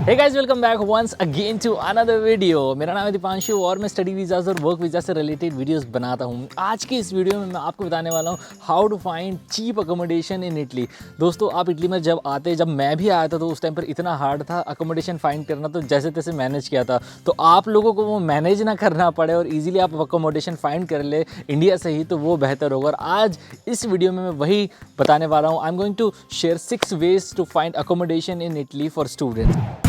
Hey guys, welcome back once again to another video. मेरा नाम है दीपांशु और मैं स्टडी वीज़ाज़ और वर्क वीज़ा से रिलेटेड वीडियोस बनाता हूँ। आज की इस वीडियो में मैं आपको बताने वाला हूँ how to find cheap accommodation in Italy. दोस्तों, आप इटली में जब मैं भी आया था तो उस टाइम पर इतना हार्ड था अकोमोडेशन फाइंड करना, तो जैसे तैसे मैनेज किया था। तो आप लोगों को वो मैनेज ना करना पड़े और ईजिली आप अकोमोडेशन फाइंड कर ले इंडिया से ही, तो वो बेहतर होगा। और आज इस वीडियो में मैं वही बताने वाला हूँ। I am going to share 6 ways to find accommodation in Italy for students.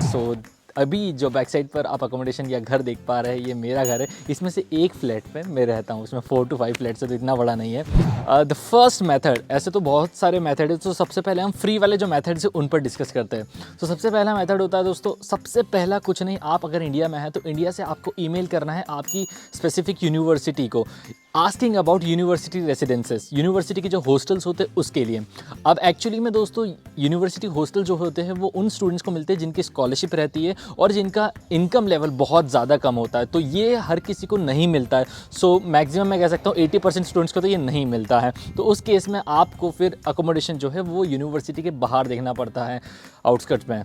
So अभी जो बैक साइड पर आप अकोमोडेशन या घर देख पा रहे हैं, ये मेरा घर है। इसमें से एक फ्लैट पे मैं रहता हूँ, उसमें 4 to 5 फ्लैट्स है, तो इतना बड़ा नहीं है। द फर्स्ट मेथड, ऐसे तो बहुत सारे मेथड है, तो सबसे पहले हम फ्री वाले जो मेथड है उन पर डिस्कस करते हैं। तो सबसे पहला मेथड होता है दोस्तों, सबसे पहला कुछ नहीं, आप अगर इंडिया में हैं तो इंडिया से आपको ईमेल करना है आपकी स्पेसिफिक यूनिवर्सिटी को, asking about university residences, university के जो हॉस्टल्स होते हैं उसके लिए। अब एक्चुअली में दोस्तों, यूनिवर्सिटी हॉस्टल जो होते हैं वो उन स्टूडेंट्स को मिलते हैं जिनकी स्कॉलरशिप रहती है और जिनका इनकम लेवल बहुत ज़्यादा कम होता है, तो ये हर किसी को नहीं मिलता है। सो मैक्सिमम मैं कह सकता हूँ 80% स्टूडेंट्स को तो ये नहीं मिलता है। तो उस केस में आपको फिर अकोमोडेशन जो है वो यूनिवर्सिटी के बाहर देखना पड़ता है, आउटस्कर्ट्स में।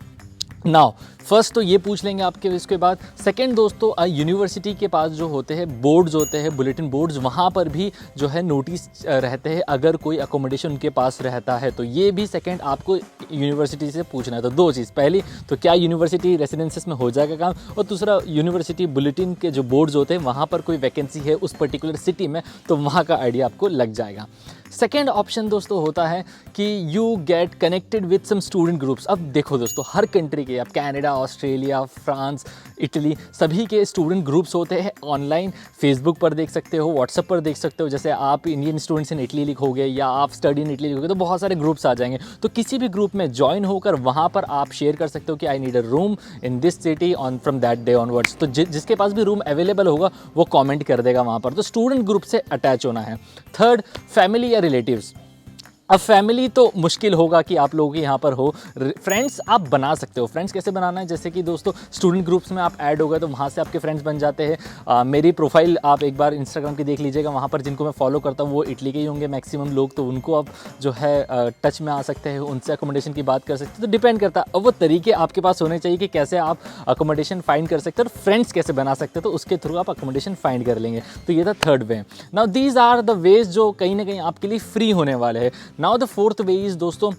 नाउ फर्स्ट तो ये पूछ लेंगे आपके, इसके बाद सेकंड दोस्तों, यूनिवर्सिटी के पास जो होते हैं बोर्ड्स होते हैं, बुलेटिन बोर्ड्स, वहाँ पर भी जो है नोटिस रहते हैं अगर कोई अकोमोडेशन उनके पास रहता है, तो ये भी सेकंड आपको यूनिवर्सिटी से पूछना है। तो दो चीज़, पहली तो क्या यूनिवर्सिटी रेसिडेंसेस में हो जाएगा काम, और दूसरा यूनिवर्सिटी बुलेटिन के जो बोर्ड्स होते हैं वहाँ पर कोई वैकेंसी है उस पर्टिकुलर सिटी में, तो वहाँ का आइडिया आपको लग जाएगा। सेकेंड ऑप्शन दोस्तों होता है कि you get connected with some student groups. अब देखो दोस्तों, हर कंट्री के, आप कनाडा, ऑस्ट्रेलिया, फ्रांस, इटली, सभी के स्टूडेंट ग्रुप्स होते हैं ऑनलाइन। फेसबुक पर देख सकते हो, व्हाट्सएप पर देख सकते हो। जैसे आप इंडियन स्टूडेंट्स इन इटली लिखोगे या आप स्टडी इन इटली लिखोगे तो बहुत सारे ग्रुप्स आ जाएंगे। तो किसी भी ग्रुप में ज्वाइन होकर वहाँ पर आप शेयर कर सकते हो कि I need a room in this city on from that day onwards. तो जिसके पास भी रूम अवेलेबल होगा वो कॉमेंट कर देगा वहाँ पर। तो स्टूडेंट ग्रुप से अटैच होना है। थर्ड, फैमिली या रिलेटिव्स। अब फैमिली तो मुश्किल होगा कि आप लोगों के यहाँ पर हो। फ्रेंड्स आप बना सकते हो। फ्रेंड्स कैसे बनाना है, जैसे कि दोस्तों स्टूडेंट ग्रुप्स में आप ऐड हो गए तो वहाँ से आपके फ्रेंड्स बन जाते हैं। मेरी प्रोफाइल आप एक बार इंस्टाग्राम की देख लीजिएगा, वहाँ पर जिनको मैं फॉलो करता हूँ वो इटली के ही होंगे मैक्सिमम लोग, तो उनको आप जो है टच में आ सकते हैं, उनसे अकोमोडेशन की बात कर सकते हैं। तो डिपेंड करता है, अब वो तरीके आपके पास होने चाहिए कि कैसे आप अकोमोडेशन फाइंड कर सकते हैं और फ्रेंड्स कैसे बना सकते हैं, तो उसके थ्रू आप अकोमोडेशन फाइंड कर लेंगे। तो ये था third way. Now these are the ways जो कहीं ना कहीं आपके लिए फ्री होने वाले हैं। Now the fourth way is दोस्तों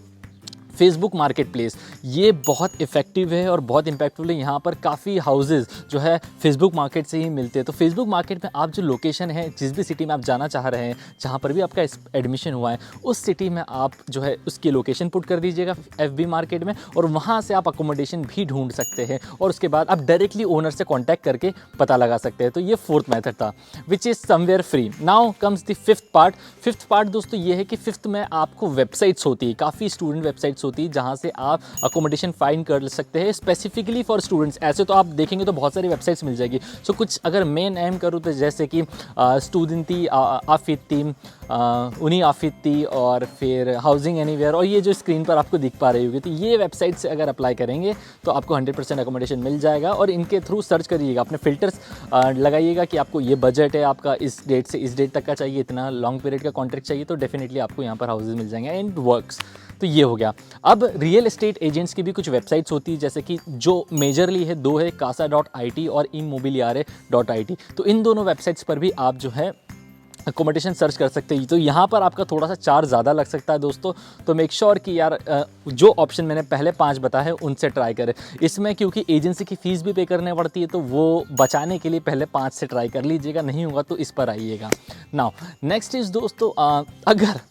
फेसबुक मार्केट प्लेस। ये बहुत इफेक्टिव है और बहुत इम्पैक्टफुल है। यहाँ पर काफ़ी हाउसेज जो है फेसबुक मार्केट से ही मिलते हैं। तो फेसबुक मार्केट में आप जो लोकेशन है, जिस भी सिटी में आप जाना चाह रहे हैं, जहाँ पर भी आपका एडमिशन हुआ है, उस सिटी में आप जो है उसकी लोकेशन पुट कर दीजिएगा FB मार्केट में, और वहाँ से आप अकोमोडेशन भी ढूंढ सकते हैं और उसके बाद आप डायरेक्टली ओनर से कॉन्टैक्ट करके पता लगा सकते हैं। तो ये फोर्थ मेथड था, which is somewhere free. Now comes the fifth part. Fifth part दोस्तों ये है कि फिफ्थ में आपको वेबसाइट्स होती है, काफ़ी स्टूडेंट वेबसाइट्स होती है जहाँ से आप अकोमोडेशन फाइंड कर सकते हैं स्पेसिफिकली फॉर स्टूडेंट्स। ऐसे तो आप देखेंगे तो बहुत सारी वेबसाइट्स मिल जाएगी। सो कुछ अगर मेन एम करूँ तो जैसे कि स्टूडेंटी आफिती, उनी आफिती, और फिर हाउसिंग एनीवेयर, और ये जो स्क्रीन पर आपको दिख पा रही होगी, तो ये वेबसाइट से अगर अप्लाई करेंगे तो आपको 100% अकोमोडेशन मिल जाएगा। और इनके थ्रू सर्च करिएगा, अपने फिल्टर्स लगाइएगा कि आपको ये बजट है आपका, इस डेट से इस डेट तक का चाहिए, इतना लॉन्ग पीरियड का कॉन्ट्रैक्ट चाहिए, तो डेफिनेटली आपको यहाँ पर हाउसेज मिल जाएंगे एंड वर्क्स। तो ये हो गया। अब रियल एस्टेट एजेंट्स की भी कुछ वेबसाइट्स होती है, जैसे कि जो मेजरली है दो है, casa.it और immobiliare.it। तो इन दोनों वेबसाइट्स पर भी आप जो है अकोमोडेशन सर्च कर सकते हैं। तो यहाँ पर आपका थोड़ा सा चार्ज ज़्यादा लग सकता है दोस्तों, तो मेक श्योर कि यार जो ऑप्शन मैंने पहले 5 बताए हैं उनसे ट्राई करें। इसमें क्योंकि एजेंसी की फ़ीस भी पे करने पड़ती है, तो वो बचाने के लिए पहले 5 से ट्राई कर लीजिएगा, नहीं होगा तो इस पर आइएगा। नाउ नेक्स्ट इज़ दोस्तों, अगर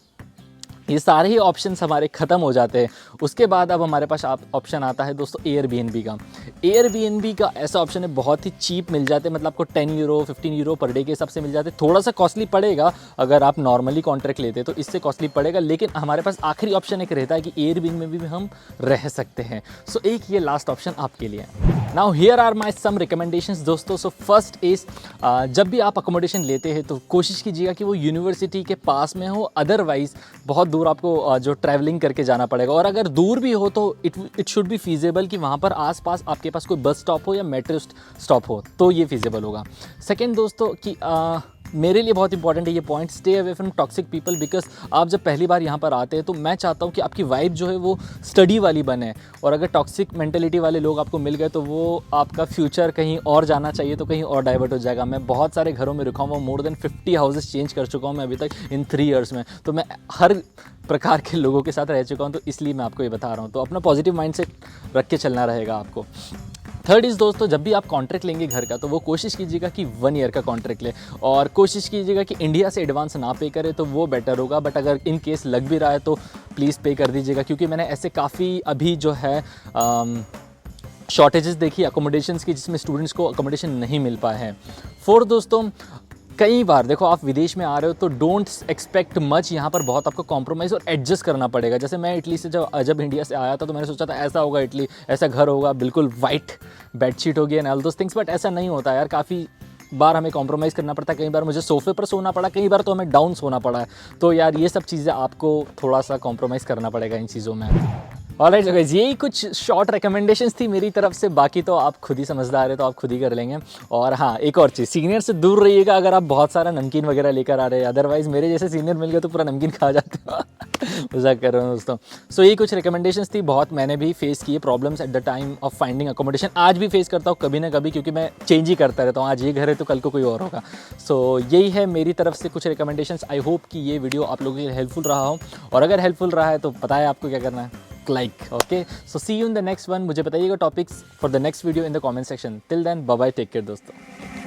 ये सारे ही ऑप्शंस हमारे ख़त्म हो जाते हैं, उसके बाद अब हमारे पास ऑप्शन आता है दोस्तों एयरबीएनबी का। एयरबीएनबी का ऐसा ऑप्शन है, बहुत ही चीप मिल जाते हैं, मतलब आपको 10 यूरो 15 यूरो पर डे के हिसाब से मिल जाते हैं। थोड़ा सा कॉस्टली पड़ेगा अगर आप नॉर्मली कॉन्ट्रैक्ट लेते हैं तो इससे कॉस्टली पड़ेगा, लेकिन हमारे पास आखिरी ऑप्शन एक रहता है कि एयरबीएनबी में भी हम रह सकते हैं। सो एक ये लास्ट ऑप्शन आपके लिए। Now here are my some recommendations दोस्तों। सो फर्स्ट इज़, जब भी आप अकोमोडेशन लेते हैं तो कोशिश कीजिएगा कि वो यूनिवर्सिटी के पास में हो, अदरवाइज़ बहुत दूर आपको जो ट्रैवलिंग करके जाना पड़ेगा, और अगर दूर भी हो तो इट शुड बी फीजेबल कि वहाँ पर आसपास आपके पास कोई बस स्टॉप हो या मेट्रो स्टॉप हो, तो ये फीजेबल होगा। सेकेंड दोस्तों कि मेरे लिए बहुत इंपॉर्टेंट है ये point, stay away from toxic people, because आप जब पहली बार यहाँ पर आते हैं तो मैं चाहता हूँ कि आपकी वाइब जो है वो स्टडी वाली बने, और अगर टॉक्सिक मेंटेलिटी वाले लोग आपको मिल गए तो वो आपका फ्यूचर कहीं और जाना चाहिए तो कहीं और डाइवर्ट हो जाएगा। मैं बहुत सारे घरों में रुका हूँ, मोर देन 50 हाउसेस चेंज कर चुका हूँ मैं अभी तक इन 3 ईयर्स में, तो मैं हर प्रकार के लोगों के साथ रह चुका हूँ, तो इसलिए मैं आपको ये बता रहा हूँ। तो अपना पॉजिटिव माइंडसेट रख के चलना रहेगा आपको। थर्ड इज़ दोस्तों, जब भी आप कॉन्ट्रैक्ट लेंगे घर का तो वो कोशिश कीजिएगा कि 1 ईयर का कॉन्ट्रैक्ट ले, और कोशिश कीजिएगा कि इंडिया से एडवांस ना पे करें तो वो बेटर होगा। बट अगर इन केस लग भी रहा है तो प्लीज़ पे कर दीजिएगा, क्योंकि मैंने ऐसे काफ़ी अभी जो है शॉर्टेजेस देखी अकोमोडेशंस की, जिसमें स्टूडेंट्स को अकोमोडेशन नहीं मिल पाए हैं। फोर्थ दोस्तों, कई बार देखो आप विदेश में आ रहे हो तो डोंट एक्सपेक्ट मच, यहाँ पर बहुत आपको कॉम्प्रोमाइज़ और एडजस्ट करना पड़ेगा। जैसे मैं इटली से जब इंडिया से आया था तो मैंने सोचा था ऐसा होगा इटली, ऐसा घर होगा, बिल्कुल वाइट बेडशीट होगी and all those things, but ऐसा नहीं होता यार। काफ़ी बार हमें कॉम्प्रोमाइज़ करना पड़ता है, कई बार मुझे सोफे पर सोना पड़ा, कई बार तो हमें डाउन सोना पड़ा है। तो यार ये सब चीज़ें आपको थोड़ा सा कॉम्प्रोमाइज़ करना पड़ेगा इन चीज़ों में। ऑलराइट सो गाइस, यही कुछ शॉर्ट रिकमेंडेशंस थी मेरी तरफ से, बाकी तो आप खुद ही समझदार है तो आप खुद ही कर लेंगे। और हाँ, एक और चीज़, सीनियर से दूर रहिएगा अगर आप बहुत सारा नमकीन वगैरह लेकर आ रहे हैं, अदरवाइज़ मेरे जैसे सीनियर मिल गए तो पूरा नमकीन खा जाते हो। मजाक कर रहा हूँ दोस्तों। सो यही कुछ रिकमेंडेशंस थी, बहुत मैंने भी फेस किए problems at the time of finding accommodation, आज भी फेस करता हूँ कभी ना कभी, क्योंकि मैं चेंज ही करता रहता हूँ, आज ये घर है तो कल को कोई और होगा। सो यही है मेरी तरफ से कुछ रिकमेंडेशंस। आई होप कि ये वीडियो आप लोगों के लिए हेल्पफुल रहा हो, और अगर हेल्पफुल रहा है तो पता है आपको क्या करना है, like. Okay, so see you in the next one. मुझे बताइएगा topics for the next video in the comment section. Till then bye bye, take care दोस्तों।